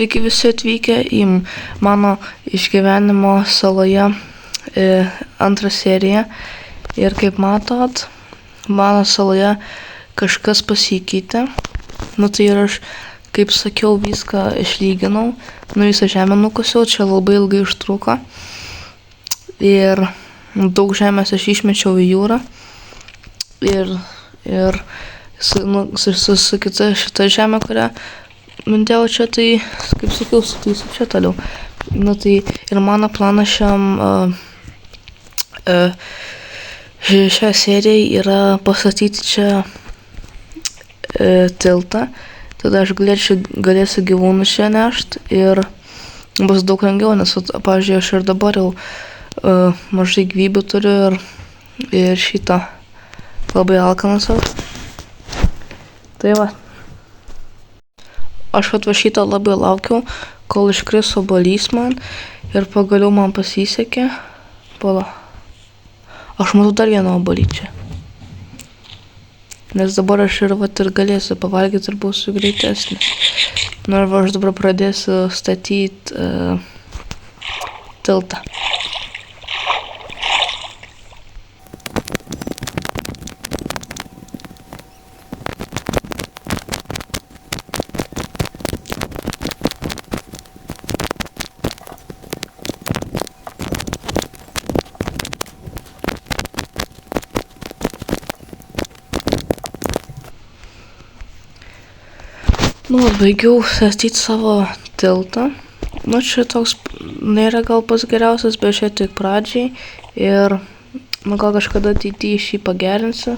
Sveiki visi atvykę į mano išgyvenimo saloje antrą seriją. Ir kaip matot, mano saloje kažkas pasikeitė. Tai ir aš, kaip sakiau, viską išlyginau. Visą žemę nukasiau, čia labai ilgai užtruko. Ir daug žemės aš išmečiau į jūrą. Ir su kita šita žemė, kurią mindėjau čia, tai, kaip sakiau, sutaisu čia toliau. Tai ir mano planas šią seriją yra pastatyti čia tiltą. Tada aš galėsiu gyvūnus čia nešti ir bus daug lengviau, nes, pavyzdžiui, aš ir dabar jau mažai gyvybių turiu ir šitą labai alkanas. Tai va. Aš šitą labai laukiau, kol iškris obuolys man ir pagaliau man pasisekė. Pala. Aš matau dar vieną obuolį čia. Nes dabar aš ir galėsiu pavalgyti ir būsiu greitesnis. Ir aš dabar pradėsiu statyti tiltą. Baigiau statyti savo tiltą. Čia toks nėra gal pats geriausias, bet čia tik pradžiai. Ir gal kažkada ateityje šį pagerinsiu.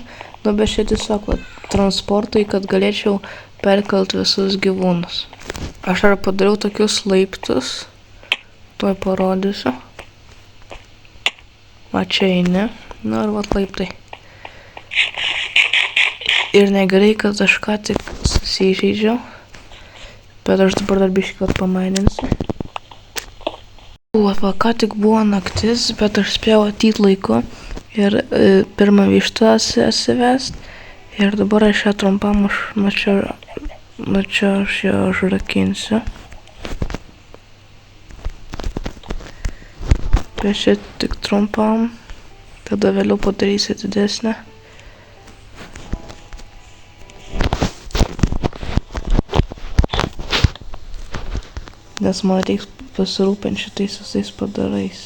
Bet čia tiesiog transportui, kad galėčiau perkelti visus gyvūnus. Aš padariau tokius laiptus. Tuoj parodysiu. Čia eini. Ir laiptai. Ir negerai, kad aš ką tik susižeidžiau. Bet aš dabar dar biškį pamaininsiu. Ką tik buvo naktis, bet aš spėjau ateit laiku ir pirmą vištą atsivest. Ir dabar aš ją trumpam čia aš ją užrakinsiu. Bet čia tik trumpam, tada vėliau padarysiu didesnę. Nes man reiks pasirūpinti šitais visais padarais.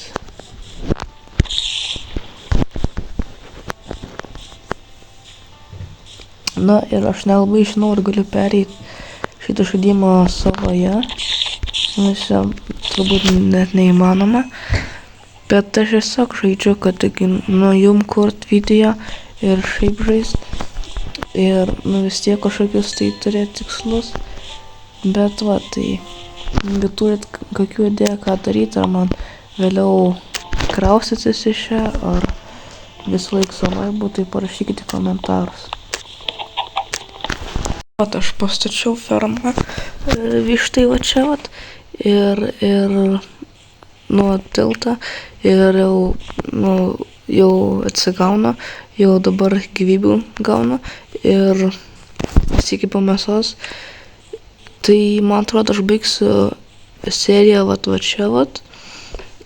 Ir aš nelabai žinau, ar galiu pereiti šitą žaidimą savoje. Nes turbūt net neįmanoma. Bet aš tiesiog žaidžiu, kad jum kurt video ir šiaip žaist. Ir vis tiek kažkokius tai turėti tikslus. Bet tai... Jeigu turit kokių idėjų, ką daryti, ar man vėliau kraustytis iš čia, ar visą laiką savai būtų, tai parašykite komentarus. Aš pastačiau fermą vištai čia ir tiltą ir jau atsigauna, jau dabar gyvybių gauna ir sykį po mėsos. Tai, man atrodo, aš baigsiu seriją čia.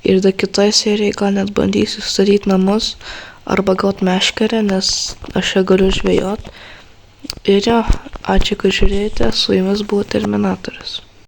Ir dar kitoj serijai gal net bandysiu statyti namus arba gauti meškerę, nes aš ją galiu žvejot. Ir ačiū, kad žiūrėjote, su jumis buvo Terminatorius.